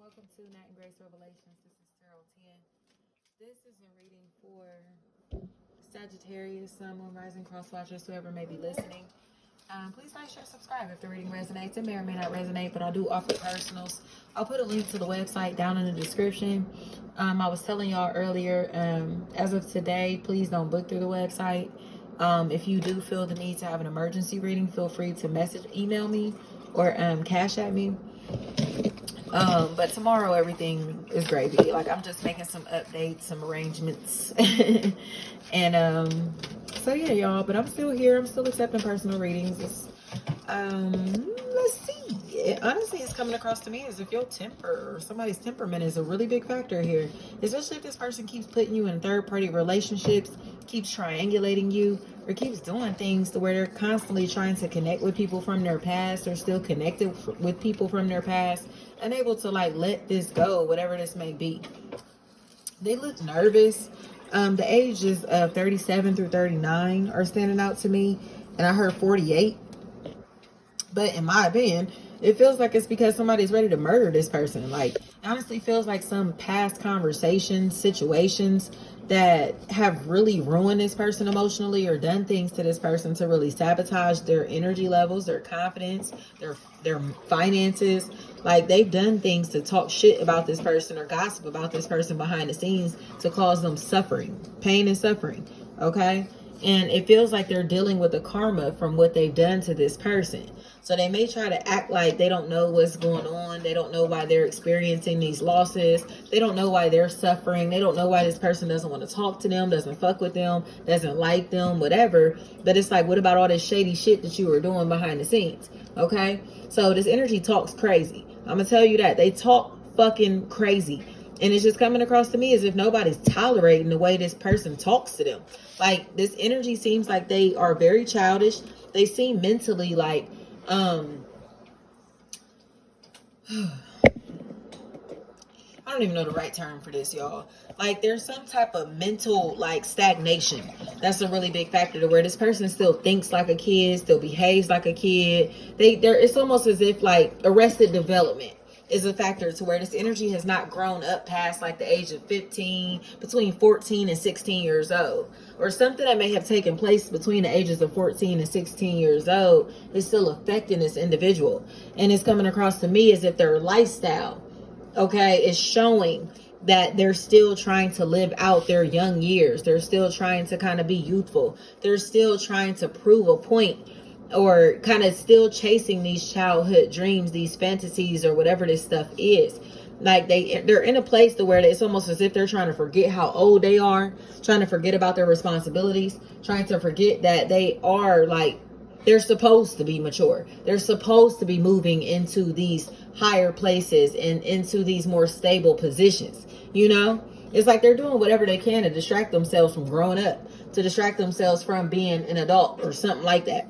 Welcome to Nat and Grace Revelations. This is Tarot 10. This is a reading for Sagittarius, Sun, Moon, Rising, Cross Watchers, whoever may be listening. Please like, share, subscribe if the reading resonates. It may or may not resonate, but I do offer personals. I'll put a link to the website down in the description. I was telling y'all earlier, as of today, please don't book through the website. If you do feel the need to have an emergency reading, feel free to email me or cash at me. But tomorrow everything is gravy. Like, I'm just making some updates, some arrangements. And so yeah, y'all, but I'm still here. I'm still accepting personal readings. Let's see. Honestly, it's coming across to me as if your temper or somebody's temperament is a really big factor here, especially if this person keeps putting you in third-party relationships, keeps triangulating you, or keeps doing things to where they're constantly trying to connect with people from their past, or still connected with people from their past, unable to like let this go, whatever this may be. They look nervous. The ages of 37 through 39 are standing out to me, and I heard 48. But in my opinion, it feels like it's because somebody's ready to murder this person. Like, it honestly feels like some past conversations, situations that have really ruined this person emotionally, or done things to this person to really sabotage their energy levels, their confidence, their finances. Like, they've done things to talk shit about this person or gossip about this person behind the scenes to cause them suffering, pain and suffering. Okay. And it feels like they're dealing with the karma from what they've done to this person. So they may try to act like they don't know what's going on. They don't know why they're experiencing these losses. They don't know why they're suffering. They don't know why this person doesn't want to talk to them, doesn't fuck with them, doesn't like them, whatever. But it's like, what about all this shady shit that you were doing behind the scenes? Okay? So this energy talks crazy. I'm going to tell you that. They talk fucking crazy. And it's just coming across to me as if nobody's tolerating the way this person talks to them. Like, this energy seems like they are very childish. They seem mentally like, I don't even know the right term for this, y'all. Like, there's some type of mental, like, stagnation. That's a really big factor to where this person still thinks like a kid, still behaves like a kid. It's almost as if, like, arrested development is a factor to where this energy has not grown up past like the age of 15, between 14 and 16 years old, or something that may have taken place between the ages of 14 and 16 years old is still affecting this individual. And it's coming across to me as if their lifestyle, okay, is showing that they're still trying to live out their young years. They're still trying to kind of be youthful. They're still trying to prove a point, or kind of still chasing these childhood dreams, these fantasies, or whatever this stuff is. Like, they're in a place to where it's almost as if they're trying to forget how old they are, trying to forget about their responsibilities, trying to forget that they are, like, they're supposed to be mature. They're supposed to be moving into these higher places and into these more stable positions. You know, it's like they're doing whatever they can to distract themselves from growing up, to distract themselves from being an adult or something like that.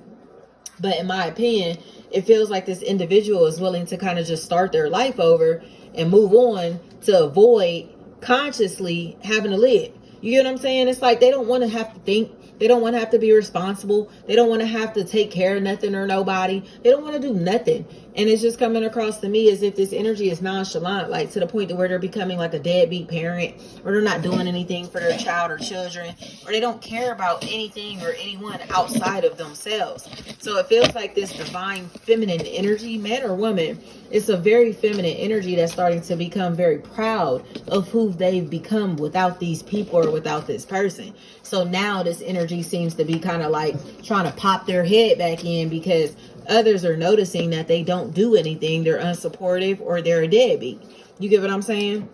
But in my opinion, it feels like this individual is willing to kind of just start their life over and move on to avoid consciously having to live. You get what I'm saying? It's like they don't want to have to think. They don't want to have to be responsible. They don't want to have to take care of nothing or nobody. They don't want to do nothing. And it's just coming across to me as if this energy is nonchalant, like to the point to where they're becoming like a deadbeat parent, or they're not doing anything for their child or children, or they don't care about anything or anyone outside of themselves. So it feels like this divine feminine energy, man or woman, it's a very feminine energy that's starting to become very proud of who they've become without these people or without this person. So now this energy seems to be kind of like trying to pop their head back in because others are noticing that they don't do anything. They're unsupportive, or they're a deadbeat. You get what I'm saying?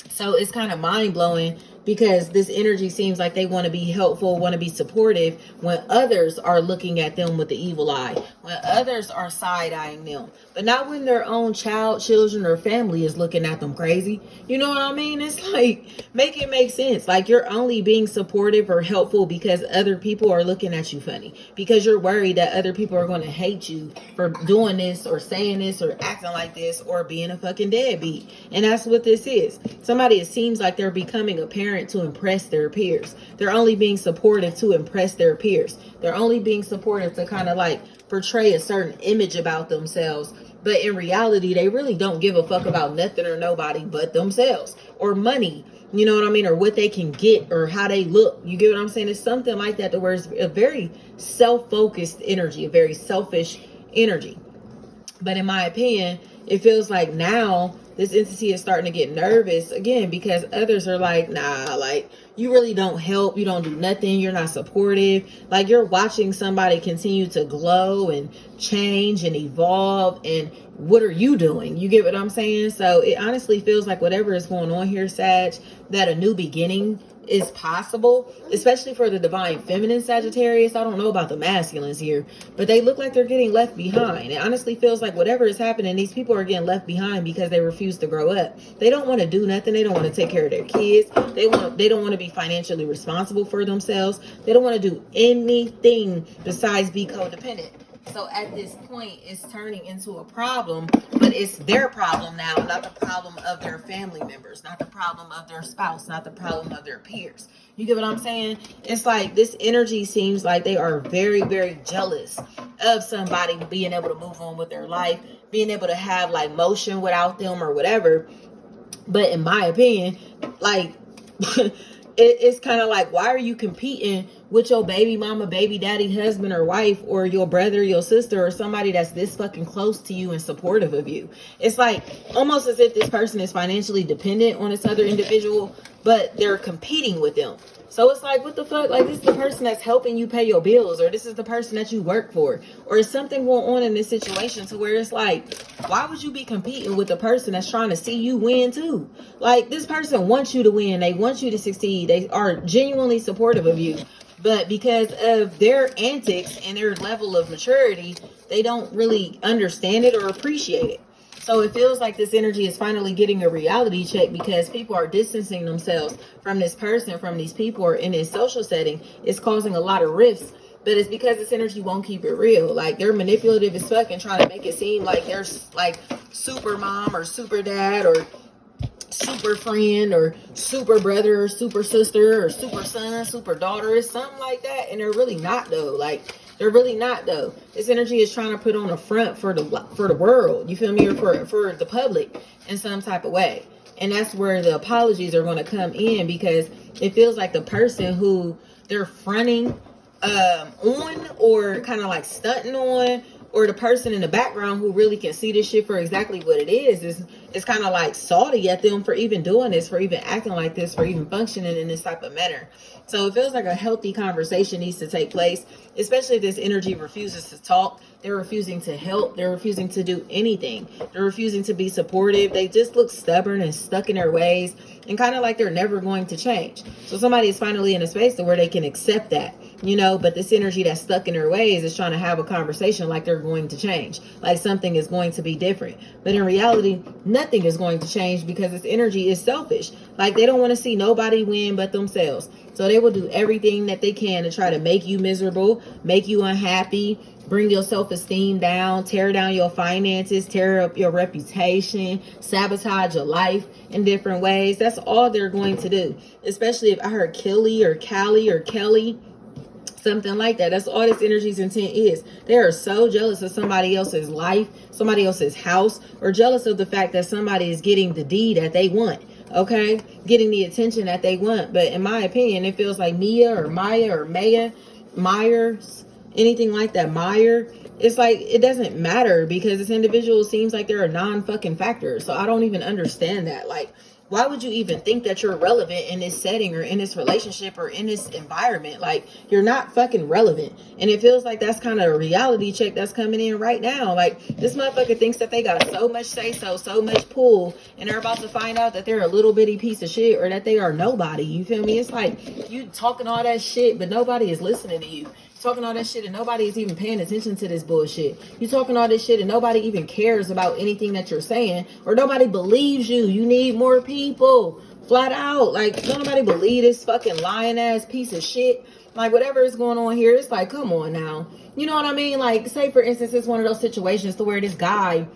So it's kind of mind-blowing because this energy seems like they want to be helpful, want to be supportive, when others are looking at them with the evil eye, when others are side-eyeing them, but not when their own children, or family is looking at them crazy. You know what I mean? It's like, make it make sense. Like, you're only being supportive or helpful because other people are looking at you funny, because you're worried that other people are going to hate you for doing this or saying this or acting like this or being a fucking deadbeat. And that's what this is. Somebody, it seems like they're becoming a parent to impress their peers. They're only being supportive to impress their peers. They're only being supportive to kind of like portray a certain image about themselves But in reality, they really don't give a fuck about nothing or nobody but themselves or money. You know what I mean? Or what they can get or how they look. You get what I'm saying? It's something like that, where it's a very self-focused energy, a very selfish energy. But in my opinion, it feels like now this entity is starting to get nervous again, because others are like, nah, like, you really don't help. You don't do nothing. You're not supportive. Like, you're watching somebody continue to glow and change and evolve. And what are you doing? You get what I'm saying? So it honestly feels like whatever is going on here, Sag, that a new beginning is possible, especially for the divine feminine Sagittarius. I don't know about the masculines here, but they look like they're getting left behind. It honestly feels like whatever is happening, these people are getting left behind because they refuse to grow up. They don't want to do nothing. They don't want to take care of their kids. They don't want to be financially responsible for themselves. They don't want to do anything besides be codependent. So at this point, it's turning into a problem, but it's their problem now, not the problem of their family members, not the problem of their spouse, not the problem of their peers. You get what I'm saying? It's like this energy seems like they are very, very jealous of somebody being able to move on with their life, being able to have like motion without them or whatever. But in my opinion, like, it's kind of like, why are you competing with your baby mama, baby daddy, husband or wife, or your brother, your sister, or somebody that's this fucking close to you and supportive of you? It's like almost as if this person is financially dependent on this other individual, but they're competing with them. So it's like, what the fuck? Like, this is the person that's helping you pay your bills, or this is the person that you work for, or is something going on in this situation to where it's like, why would you be competing with the person that's trying to see you win too? Like, this person wants you to win. They want you to succeed. They are genuinely supportive of you. But because of their antics and their level of maturity, they don't really understand it or appreciate it. So it feels like this energy is finally getting a reality check, because people are distancing themselves from this person, from these people, or in this social setting. It's causing a lot of rifts, but it's because this energy won't keep it real. Like, they're manipulative as fuck and trying to make it seem like they're like super mom or super dad or super friend or super brother or super sister or super son, super daughter, or something like that. And they're really not though. Like, they're really not though. This energy is trying to put on a front for the world, you feel me, or for the public in some type of way. And that's where the apologies are going to come in, because it feels like the person who they're fronting on, or kind of like stunting on, or the person in the background who really can see this shit for exactly what it is kind of like salty at them for even doing this, for even acting like this, for even functioning in this type of manner. So it feels like a healthy conversation needs to take place, especially if this energy refuses to talk. They're refusing to help. They're refusing to do anything. They're refusing to be supportive. They just look stubborn and stuck in their ways, and kind of like they're never going to change. So somebody is finally in a space where they can accept that, you know, but this energy that's stuck in their ways is trying to have a conversation like they're going to change, like something is going to be different. But in reality, nothing is going to change, because this energy is selfish. Like, they don't want to see nobody win but themselves. So they will do everything that they can to try to make you miserable, make you unhappy, bring your self-esteem down, tear down your finances, tear up your reputation, sabotage your life in different ways. That's all they're going to do. Especially if I heard Kelly or Callie or Kelly, something like that. That's all this energy's intent is. They are so jealous of somebody else's life, somebody else's house, or jealous of the fact that somebody is getting the D that they want. Okay, getting the attention that they want. But in my opinion, it feels like Mia or Maya or Myers, anything like that, Meyer, it's like, it doesn't matter, because this individual seems like they're a non-fucking factor. So I don't even understand that. Like, why would you even think that you're relevant in this setting or in this relationship or in this environment? Like, you're not fucking relevant. And it feels like that's kind of a reality check that's coming in right now. Like, this motherfucker thinks that they got so much say so much pull, and they're about to find out that they're a little bitty piece of shit, or that they are nobody. You feel me? It's like, you talking all that shit, but nobody is listening to you. Talking all that shit and nobody is even paying attention to this bullshit. You talking all this shit and nobody even cares about anything that you're saying, or nobody believes you. You need more people, flat out. Like, don't nobody believe this fucking lying ass piece of shit. Like, whatever is going on here, it's like, come on now. You know what I mean? Like, say for instance, it's one of those situations to where this guy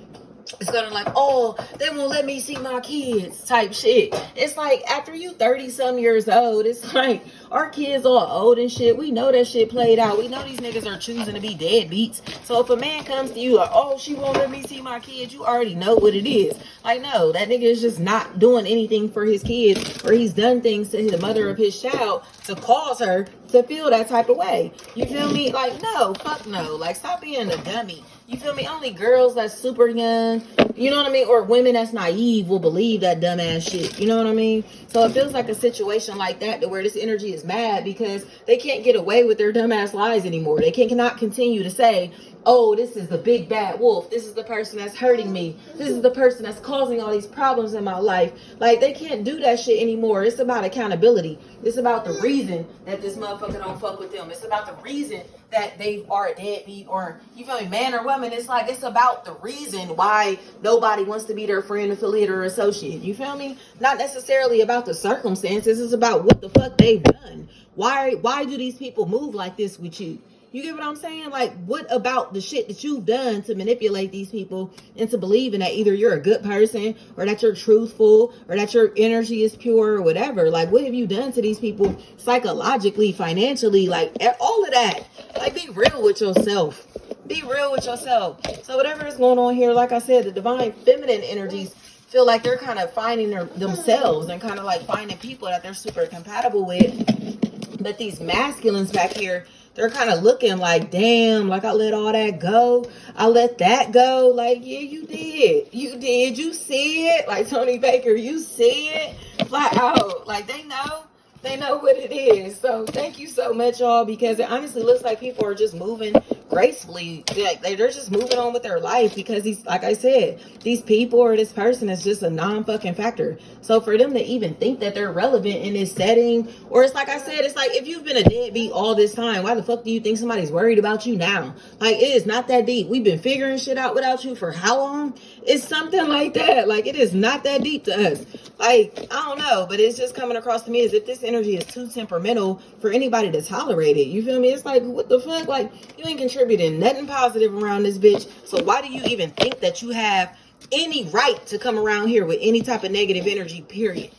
it's gonna like, oh, they won't let me see my kids type shit. It's like, after you 30 some years old, it's like, our kids all old and shit. We know that shit played out. We know these niggas are choosing to be deadbeats. So if a man comes to you like, oh, she won't let me see my kids, you already know what it is. Like, no, that nigga is just not doing anything for his kids, or he's done things to the mother of his child to cause her to feel that type of way. You feel me? Like, no, fuck no. Like, stop being a dummy. You feel me? Only girls that's super young, you know what I mean? Or women that's naive will believe that dumbass shit. You know what I mean? So it feels like a situation like that, to where this energy is mad because they can't get away with their dumbass lies anymore. They cannot continue to say, oh, this is the big bad wolf. This is the person that's hurting me. This is the person that's causing all these problems in my life. Like, they can't do that shit anymore. It's about accountability. It's about the reason that this motherfucker don't fuck with them. It's about the reason that they are a deadbeat, or, you feel me, man or woman. It's like, it's about the reason why nobody wants to be their friend, affiliate, or associate. You feel me? Not necessarily about the circumstances. It's about what the fuck they've done. Why do these people move like this with you? You get what I'm saying? Like, what about the shit that you've done to manipulate these people into believing that either you're a good person, or that you're truthful, or that your energy is pure, or whatever? Like, what have you done to these people psychologically, financially, like all of that? Like, be real with yourself. Be real with yourself. So whatever is going on here, like I said, the divine feminine energies feel like they're kind of finding themselves, and kind of like finding people that they're super compatible with. But these masculines back here, they're kind of looking like, damn, like, I let all that go. I let that go. Like, yeah, you did. You did. You see it. Like Tony Baker, you see it. Flat out. Like, they know. They know what it is. So thank you so much, y'all, because it honestly looks like people are just moving gracefully. Like, they're just moving on with their life, because these, like I said, these people or this person is just a non-fucking factor. So for them to even think that they're relevant in this setting, or it's like I said, it's like, if you've been a deadbeat all this time, why the fuck do you think somebody's worried about you now? Like, it is not that deep. We've been figuring shit out without you for how long? It's something like that. Like, it is not that deep to us. Like, I don't know, but it's just coming across to me as if this energy is too temperamental for anybody to tolerate it. You feel me? It's like, what the fuck? Like, you ain't contributing nothing positive around this bitch. So why do you even think that you have any right to come around here with any type of negative energy, period?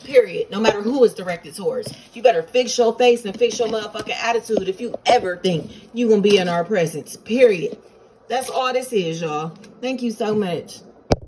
Period. No matter who it's directed towards. You better fix your face and fix your motherfucking attitude if you ever think you gonna be in our presence. Period. That's all this is, y'all. Thank you so much.